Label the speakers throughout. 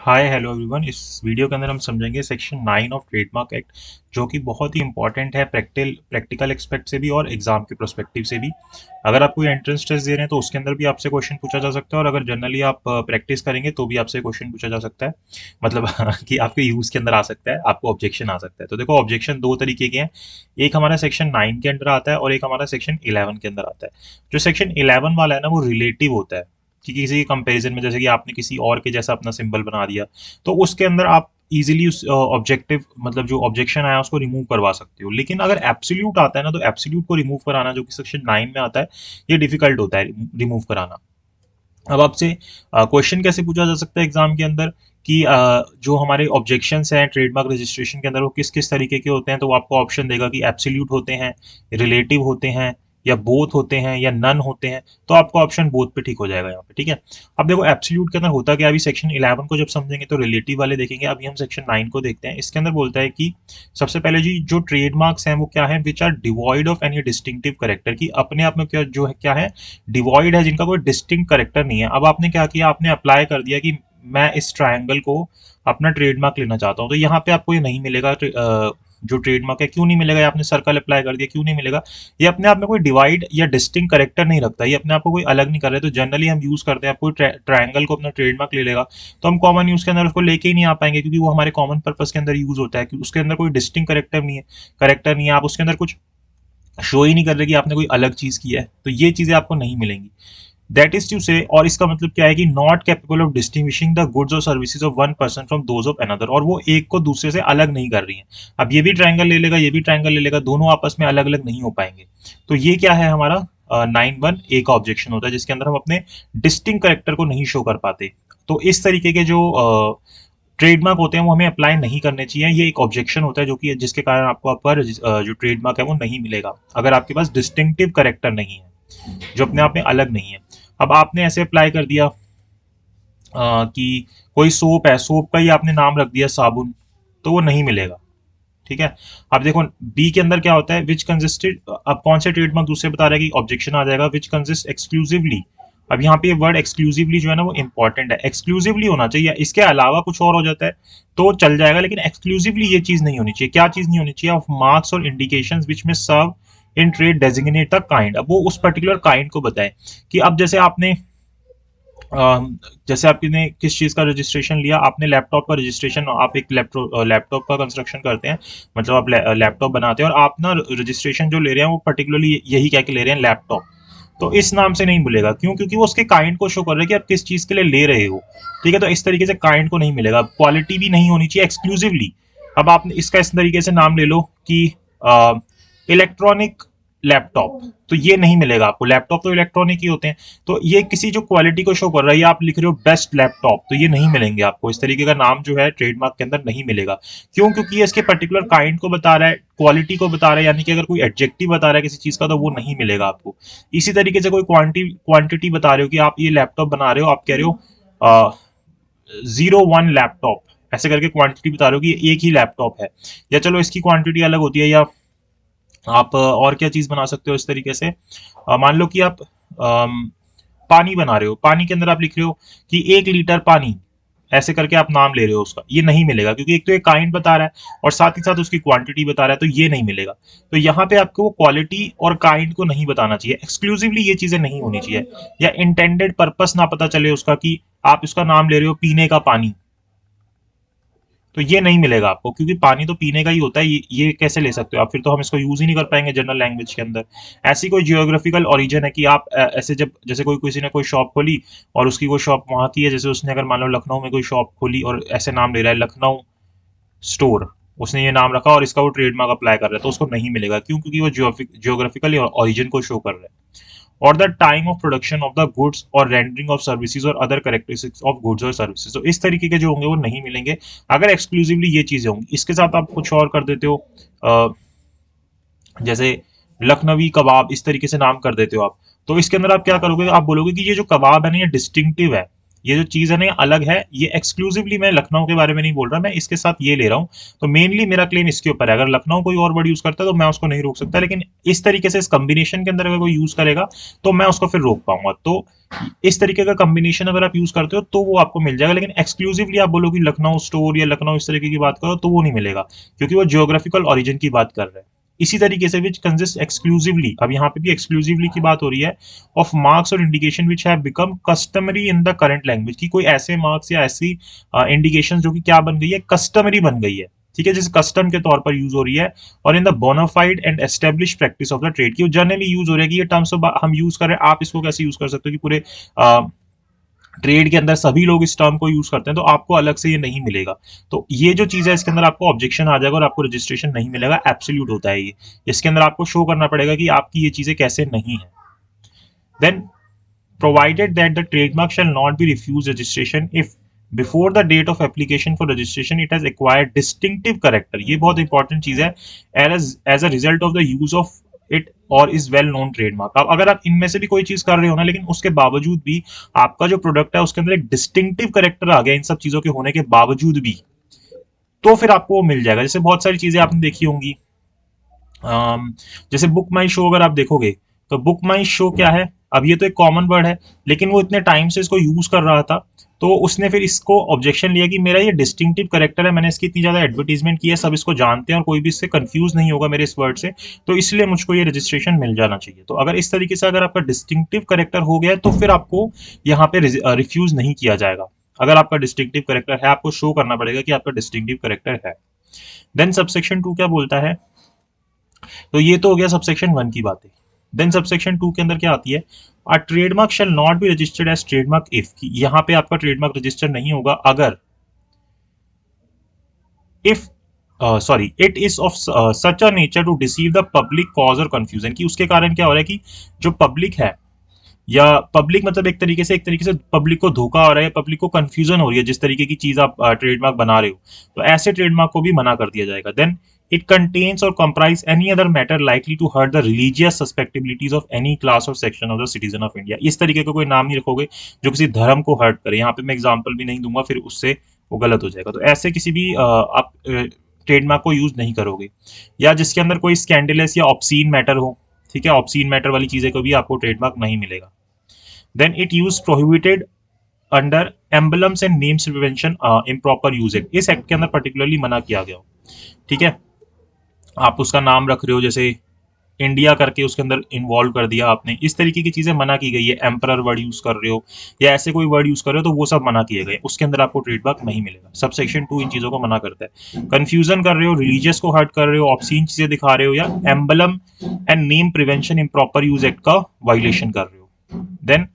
Speaker 1: Hi hello everyone. इस video के अंदर हम समझेंगे सेक्शन 9 ऑफ ट्रेडमार्क एक्ट, जो कि बहुत ही इंपॉर्टेंट है प्रैक्टिकल एक्सपेक्ट से भी और एग्जाम के प्रोस्पेक्टिव से भी। अगर आप कोई एंट्रेंस टेस्ट दे रहे हैं तो उसके अंदर भी आपसे क्वेश्चन पूछा जा सकता है, और अगर जनरली आप प्रैक्टिस करेंगे तो भी आपसे क्वेश्चन पूछा जा सकता है। मतलब कि आपके यूज के अंदर आ सकता है, आपको ऑब्जेक्शन आ सकता है। तो देखो, ऑब्जेक्शन दो तरीके के हैं। एक हमारा सेक्शन 9 के अंदर आता है और एक हमारा सेक्शन 11 के अंदर आता है। जो सेक्शन 11 वाला है ना, वो रिलेटिव होता है कि किसी कंपैरिजन में, जैसे कि आपने किसी और के जैसा अपना सिंबल बना दिया, तो उसके अंदर आप इजीली उस ऑब्जेक्टिव मतलब जो ऑब्जेक्शन आया उसको रिमूव करवा सकते हो। लेकिन अगर एब्सोल्यूट आता है ना, तो एब्सोल्यूट को रिमूव कराना, जो कि सेक्शन 9 में आता है, ये डिफिकल्ट होता है रिमूव कराना। अब आपसे क्वेश्चन कैसे पूछा जा सकता है एग्जाम के अंदर कि जो हमारे ऑब्जेक्शंस हैं ट्रेडमार्क रजिस्ट्रेशन के अंदर, वो किस किस तरीके के होते हैं। तो वो आपको ऑप्शन देगा कि एब्सोल्यूट होते हैं, रिलेटिव होते हैं, या बोथ होते हैं, या नन होते हैं। तो आपका ऑप्शन बोथ पे ठीक हो जाएगा यहाँ पे। ठीक है। अब देखो, एब्सोल्यूट के अंदर होता क्या है। अभी सेक्शन 11 को जब समझेंगे तो रिलेटिव वाले देखेंगे। अभी हम सेक्शन 9 को देखते हैं। इसके अंदर बोलता है कि सबसे पहले जी, जो ट्रेडमार्क्स हैं वो क्या है, which are devoid of any distinctive character, की अपने आप में क्या जो है क्या है, डिवॉइड है, जिनका कोई डिस्टिंक्ट करेक्टर नहीं है। अब आपने क्या किया, आपने अप्लाई कर दिया कि मैं इस ट्रायंगल को अपना ट्रेडमार्क लेना चाहता हूँ, तो यहाँ पे आपको ये नहीं मिलेगा। जो ट्रेडमार्क है, क्यों नहीं मिलेगा। ये आपने सर्कल अप्लाई कर दिया, क्यों नहीं मिलेगा। ये अपने आप में कोई डिवाइड या डिस्टिंक्ट करेक्टर नहीं रखता, ये अपने आप को कोई अलग नहीं कर रहे। तो जनरली हम यूज करते हैं, आप कोई ट्रायंगल को अपना ट्रेडमार्क ले लेगा, तो हम कॉमन यूज के अंदर उसको लेके ही नहीं आ पाएंगे, क्योंकि वो हमारे कॉमन पर्पस के अंदर यूज होता है, कि उसके अंदर कोई डिस्टिंक्ट करेक्टर नहीं है। आप उसके अंदर कुछ शो ही नहीं कर रहे कि आपने कोई अलग चीज की है। तो ये चीजें आपको नहीं मिलेंगी। दैट इज टू से, और इसका मतलब क्या है कि not capable of distinguishing the goods or services of one person from those of another, और वो एक को दूसरे से अलग नहीं कर रही है। अब ये भी ट्रायंगल ले लेगा, ये भी ट्रायंगल ले लेगा, दोनों आपस में अलग अलग नहीं हो पाएंगे। तो ये क्या है, हमारा 9(1) का ऑब्जेक्शन होता है, जिसके अंदर हम अपने डिस्टिंग करेक्टर को नहीं शो कर पाते। तो इस तरीके के जो ट्रेडमार्क होते हैं वो हमें अप्लाई नहीं करने चाहिए। ये एक ऑब्जेक्शन होता है, जो कि जिसके कारण आपको आपका जो ट्रेडमार्क है वो नहीं मिलेगा, अगर आपके पास डिस्टिंक्टिव करेक्टर नहीं है, जो अपने आप में अलग नहीं है। अब आपने ऐसे अप्लाई कर दिया कि कोई सोप है, सोप का ही आपने नाम रख दिया साबुन, तो वो नहीं मिलेगा। ठीक है। अब देखो, बी के अंदर क्या होता है, विच कंसिस्टेड। अब कौन से ट्रेडमार्क दूसरे बता रहा है कि ऑब्जेक्शन आ जाएगा, विच कंसिस्ट एक्सक्लूसिवली। अब यहाँ पे वर्ड एक्सक्लूसिवली जो है ना, वो इंपॉर्टेंट है। एक्सक्लूसिवली होना चाहिए, इसके अलावा कुछ और हो जाता है तो चल जाएगा, लेकिन एक्सक्लूसिवली ये चीज नहीं होनी चाहिए। क्या चीज नहीं होनी चाहिए, of marks or indication which may serve in trade designate the kind. अब वो उस पर्टिकुलर काइंड को बताए कि अब जैसे आपने जैसे आपने किस चीज़ का रजिस्ट्रेशन लिया, आपने लैपटॉप का रजिस्ट्रेशन, आप एक लैपटॉप का कंस्ट्रक्शन करते हैं, मतलब आप लैपटॉप बनाते हैं, और आप ना रजिस्ट्रेशन जो ले रहे हैं वो पर्टिकुलरली यही कह के ले रहे हैं, लैपटॉप। तो इस नाम से नहीं मिलेगा, क्यों, क्योंकि वो उसके काइंड को शो कर रहा है कि आप किस चीज़ के लिए ले रहे हो। ठीक है। तो इस तरीके से काइंड को नहीं मिलेगा। क्वालिटी भी नहीं होनी चाहिए एक्सक्लूसिवली। अब आपने इसका इस तरीके से नाम ले लो कि इलेक्ट्रॉनिक लैपटॉप, तो ये नहीं मिलेगा आपको। लैपटॉप तो इलेक्ट्रॉनिक ही होते हैं। तो ये किसी जो क्वालिटी को शो कर रहा है, या आप लिख रहे हो बेस्ट लैपटॉप, तो ये नहीं मिलेंगे आपको। इस तरीके का नाम जो है ट्रेडमार्क के अंदर नहीं मिलेगा। क्यों, क्योंकि ये इसके पर्टिकुलर काइंड को बता रहा है, क्वालिटी को बता रहा है, यानी कि अगर कोई एडजेक्टिव बता रहा है किसी चीज का, तो वो नहीं मिलेगा आपको। इसी तरीके से कोई क्वांटिटी बता रहे हो कि आप ये लैपटॉप बना रहे हो, आप कह रहे हो 01 लैपटॉप, ऐसे करके क्वांटिटी बता रहे हो कि ये एक ही लैपटॉप है। या चलो, इसकी क्वांटिटी अलग होती है। या आप और क्या चीज बना सकते हो इस तरीके से, मान लो कि आप पानी बना रहे हो, पानी के अंदर आप लिख रहे हो कि 1 लीटर पानी, ऐसे करके आप नाम ले रहे हो उसका, ये नहीं मिलेगा, क्योंकि एक तो ये काइंड बता रहा है और साथ ही साथ उसकी क्वांटिटी बता रहा है, तो ये नहीं मिलेगा। तो यहाँ पे आपको क्वालिटी और काइंड को नहीं बताना चाहिए, एक्सक्लूसिवली ये चीजें नहीं होनी चाहिए। या इंटेंडेड पर्पस ना पता चले उसका, कि आप उसका नाम ले रहे हो पीने का पानी, तो ये नहीं मिलेगा आपको, क्योंकि पानी तो पीने का ही होता है। ये कैसे ले सकते हो आप, फिर तो हम इसको यूज ही नहीं कर पाएंगे जनरल लैंग्वेज के अंदर। ऐसी कोई जियोग्राफिकल ओरिजिन है कि आप ऐसे, जब जैसे कोई किसी ने कोई शॉप खोली और उसकी वो शॉप वहां की है, जैसे उसने अगर मान लो लखनऊ में कोई शॉप खोली और ऐसे नाम ले रहा है लखनऊ स्टोर, उसने ये नाम रखा और इसका वो ट्रेडमार्क अप्लाई कर रहा है, तो उसको नहीं मिलेगा। क्यों, क्योंकि वो जियोग्राफिकल ओरिजिन को शो कर रहा है। और the time of production of the goods और रेंडरिंग ऑफ सर्विसेज और other characteristics of goods or services, तो इस तरीके के जो होंगे वो नहीं मिलेंगे, अगर एक्सक्लूसिवली ये चीजें होंगी। इसके साथ आप कुछ और कर देते हो, जैसे लखनवी कबाब, इस तरीके से नाम कर देते हो आप, तो इसके अंदर आप क्या करोगे, आप बोलोगे कि ये जो कबाब है ना, ये डिस्टिंक्टिव है, ये जो चीज़ है ना ये अलग है, ये एक्सक्लूसिवली मैं लखनऊ के बारे में नहीं बोल रहा, मैं इसके साथ ये ले रहा हूँ। तो मेनली मेरा क्लेम इसके ऊपर है, अगर लखनऊ कोई और वर्ड यूज करता है तो मैं उसको नहीं रोक सकता, लेकिन इस तरीके से इस कॉम्बिनेशन के अंदर अगर कोई यूज करेगा तो मैं उसको फिर रोक पाऊंगा। तो इस तरीके का कॉम्बिनेशन अगर आप यूज करते हो तो वो आपको मिल जाएगा, लेकिन एक्सक्लूसिवली आप बोलो कि लखनऊ स्टोर या लखनऊ इस तरीके की बात करो तो वो नहीं मिलेगा, क्योंकि वो जियोग्राफिकल ओरिजिन की बात कर रहे हैं। इसी तरीके से विच कंसिस्ट एक्सक्लूसिवली, अब यहाँ पे भी एक्सक्लूसिवली की बात हो रही है, of marks or indication which have become customary in the current language, की कोई ऐसे मार्क्स या ऐसी इंडिकेशन जो कि क्या बन गई है, कस्टमरी बन गई है, ठीक है, जैसे कस्टम के तौर पर यूज हो रही है, और in the bonafide and establish practice of the trade, की जनरली यूज हो रहा है कि ये टर्म्स हम यूज कर रहे हैं, आप इसको कैसे यूज कर सकते हो कि पूरे ट्रेड के अंदर सभी लोग इस टर्म को यूज करते हैं, तो आपको अलग से ये नहीं मिलेगा। तो ये जो चीज है इसके अंदर आपको ऑब्जेक्शन आ जाएगा और आपको रजिस्ट्रेशन नहीं मिलेगा, एब्सोल्यूट होता है ये। इसके अंदर आपको शो करना पड़ेगा कि आपकी ये चीजें कैसे नहीं है। Then provided that the trademark shall not be refused registration if before the date of application for registration it has acquired distinctive character, ये बहुत इंपॉर्टेंट चीज है, as a result of the use of it और is well known trademark. अब अगर आप इनमें से भी कोई चीज कर रहे हो ना, लेकिन उसके बावजूद भी आपका जो प्रोडक्ट है उसके अंदर एक डिस्टिंक्टिव कैरेक्टर आ गया इन सब चीजों के होने के बावजूद भी, तो फिर आपको वो मिल जाएगा। जैसे बहुत सारी चीजें आपने देखी होंगी, जैसे बुक माई शो अगर आप देखोगे तो बुक माई शो क्या है, अब ये तो एक कॉमन वर्ड है, लेकिन वो इतने टाइम से इसको यूज कर रहा था, तो उसने फिर इसको ऑब्जेक्शन लिया कि मेरा ये डिस्टिंक्टिव कैरेक्टर है, मैंने इसकी इतनी ज्यादा एडवर्टीजमेंट की है, सब इसको जानते हैं और कोई भी इससे कंफ्यूज नहीं होगा मेरे इस वर्ड से, तो इसलिए मुझको ये रजिस्ट्रेशन मिल जाना चाहिए। तो अगर इस तरीके से अगर आपका डिस्टिंक्टिव कैरेक्टर हो गया तो फिर आपको यहाँ पे रिफ्यूज नहीं किया जाएगा। अगर आपका डिस्टिंक्टिव कैरेक्टर है, आपको शो करना पड़ेगा कि आपका डिस्टिंक्टिव कैरेक्टर है। देन सबसेक्शन 2 क्या बोलता है, तो ये तो हो गया सबसेक्शन 1 की बातें। देन सबसेक्शन 2 के अंदर क्या आती है, a trademark shall not be registered as trademark if, की यहां पे आपका ट्रेडमार्क रजिस्टर नहीं होगा अगर if sorry it is of such a nature to deceive the public cause और कंफ्यूजन, की उसके कारण क्या हो रहा है कि जो पब्लिक है, या पब्लिक मतलब एक तरीके से पब्लिक को धोखा हो रहा है, पब्लिक को कंफ्यूजन हो रही है जिस तरीके की चीज आप ट्रेडमार्क बना रहे हो, तो ऐसे ट्रेडमार्क को भी मना कर दिया जाएगा। Then it contains or comprises any other matter likely to hurt the religious susceptibilities of any class or section of the citizen of India, इस तरीके का कोई नाम नहीं रखोगे जो किसी धर्म को हर्ट करे, यहाँ पे मैं एग्जाम्पल भी नहीं दूंगा, फिर उससे वो गलत हो जाएगा। तो ऐसे किसी भी आप ट्रेडमार्क को यूज नहीं करोगे, या जिसके अंदर कोई स्कैंडलस या ऑब्सीन मैटर हो, ठीक है, ऑब्सीन मैटर वाली चीजें को भी आपको ट्रेडमार्क नहीं मिलेगा। Then it use prohibited under emblems and names prevention improper use act, इस एक्ट के अंदर पर्टिकुलरली मना किया गया हो, ठीक है, आप उसका नाम रख रहे हो जैसे इंडिया करके उसके अंदर इन्वॉल्व कर दिया आपने, इस तरीके की चीजें मना की गई है, एम्परर वर्ड यूज कर रहे हो या ऐसे कोई वर्ड यूज कर रहे हो तो वो सब मना किए गए, उसके अंदर आपको ट्रेडमार्क नहीं मिलेगा। सबसेक्शन 2 इन चीजों को मना करता है, कंफ्यूजन कर रहे हो, रिलीजियस को हर्ट कर रहे हो, ऑब्सीन चीजें दिखा रहे हो, या emblem and name prevention improper use act का वायलेशन कर रहे हो। Then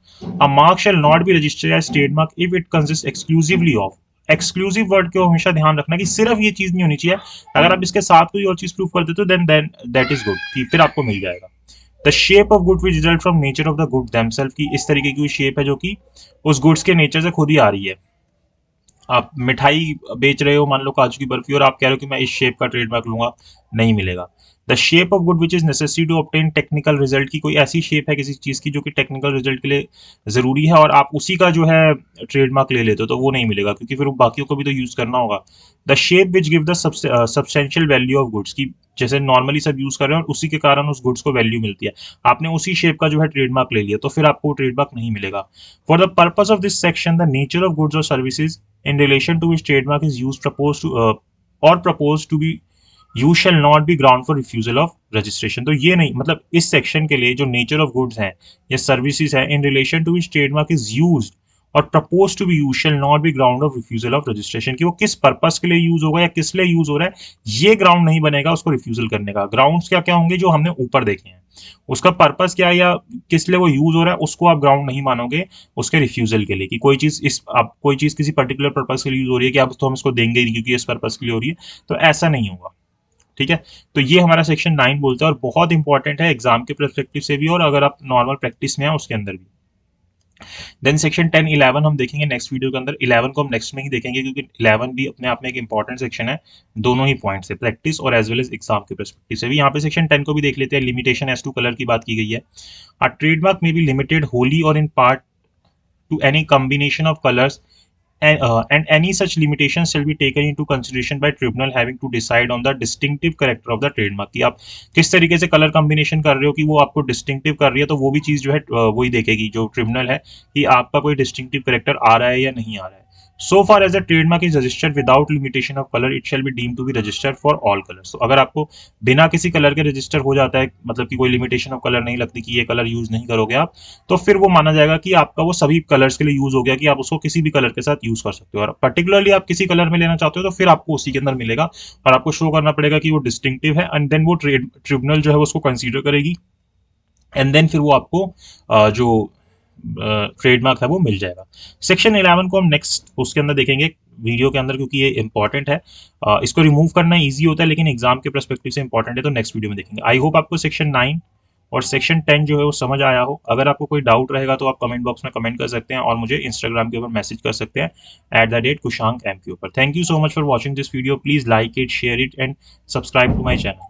Speaker 1: a mark shall not be registered as trademark if it consists exclusively of, exclusive word को हमेशा ध्यान रखना कि सिर्फ ये चीज नहीं होनी चाहिए, अगर आप इसके साथ कोई और चीज प्रूव कर देते हो देन दैट इज गुड, कि फिर आपको मिल जाएगा। The shape of good which result from nature of the good themselves, की इस तरीके की शेप है जो कि उस गुड्स के नेचर से खुद ही आ रही है। आप मिठाई बेच रहे हो, मान लो काजू की बर्फी, और आप कह रहे हो कि मैं इस शेप का ट्रेडमार्क लूंगा, नहीं मिलेगा। The shape of good which is necessary to obtain technical result, की कोई ऐसी शेप है किसी चीज की जो कि टेक्निकल रिजल्ट के लिए जरूरी है और आप उसी का जो है ट्रेडमार्क ले लेते हो, तो वो नहीं मिलेगा, क्योंकि फिर बाकियों को भी तो यूज करना होगा। The shape which give the substantial value of goods, की जैसे नॉर्मली सब यूज कर रहे हैं और उसी के कारण उस गुड्स को वैल्यू मिलती है, आपने उसी शेप का जो है ट्रेडमार्क ले लिया, तो फिर आपको ट्रेडमार्क नहीं मिलेगा। For the purpose of this section the nature of goods or services in relation to which trademark is used proposed to be you shall not be ground for refusal of registration, तो ये नहीं, मतलब इस section के लिए जो nature of goods हैं या सर्विसेज है in relation to which trademark is used or propose to be use shall not be ground of refusal of registration, कि वो किस पर्पस के लिए यूज होगा या किस लिए यूज हो रहा है, ये ग्राउंड नहीं बनेगा उसको रिफ्यूजल करने का। ग्राउंड्स क्या क्या होंगे जो हमने ऊपर देखे हैं, उसका पर्पस क्या है या किस लिए वो यूज हो रहा है उसको आप ग्राउंड नहीं मानोगे उसके रिफ्यूजल के लिए, कि कोई चीज कोई चीज किसी पर्टिकुलर पर्पस के लिए यूज हो रही है कि आप तो हम इसको देंगे नहीं क्योंकि इस पर्पस के लिए हो रही है, तो ऐसा नहीं होगा, ठीक है। तो ये हमारा सेक्शन 9 बोलता है और बहुत इंपॉर्टेंट है एग्जाम के परस्पेक्टिव से भी और अगर आप नॉर्मल प्रैक्टिस में है उसके अंदर भी। देन सेक्शन 10 11 हम देखेंगे नेक्स्ट वीडियो के अंदर, 11 को हम नेक्स्ट में ही देखेंगे क्योंकि 11 भी अपने आप में एक इंपॉर्टेंट सेक्शन है, दोनों ही पॉइंट से, प्रैक्टिस और एज वेल एज एग्जाम के परस्पेक्टिव से भी। यहाँ पे सेक्शन 10 को भी देख लेते हैं, लिमिटेशन एज टू कलर की बात की गई है। अ ट्रेडमार्क में बी लिमिटेड होली और in part to any combination of colors, and any such limitation shall be taken into consideration by tribunal having to decide on the distinctive character of the trademark। कि आप किस तरीके से colour combination कर रहे हो कि वो आपको डिस्टिंक्टिव कर रही है, तो वो भी चीज़ जो है वही देखेगी जो ट्रिब्यूनल है कि आपका कोई डिस्टिंक्टिव करेक्टर आ रहा है या नहीं आ रहा है। So far as a trademark is registered without limitation of colour it shall be deem to be registered for all colours. तो अगर आपको बिना किसी कलर के रजिस्टर हो जाता है, मतलब कि कोई लिमिटेशन ऑफ कलर नहीं लगती कि ये कलर यूज नहीं करोगे आप, तो फिर वो माना जाएगा कि आपका वो सभी कलर्स के लिए यूज हो गया, कि आप उसको किसी भी कलर के साथ यूज कर सकते हो। और पर्टिकुलरली आप किसी कलर में लेना चाहते हो तो फिर आपको उसी के अंदर मिलेगा और आपको शो करना पड़ेगा कि वो डिस्टिंक्टिव है, एंड देन वो ट्रिब्यूनल जो है उसको कंसीडर करेगी, एंड देन फिर वो आपको जो ट्रेडमार्क है वो मिल जाएगा। सेक्शन 11 को हम नेक्स्ट उसके अंदर देखेंगे वीडियो के अंदर, क्योंकि ये इंपॉर्टेंट है। इसको रिमूव करना ईजी होता है लेकिन एग्जाम के परस्पेक्टिव से इंपॉर्टेंट है, तो नेक्स्ट वीडियो में देखेंगे। आई होप आपको सेक्शन 9 और सेक्शन 10 जो है वो समझ आया हो। अगर आपको कोई डाउट रहेगा तो आप कमेंट बॉक्स में कमेंट कर सकते हैं और मुझे इंस्टाग्राम के ऊपर मैसेज कर सकते हैं @Kushank M के ऊपर। Thank you so much for watching this video. Please like it, share it and subscribe to my channel.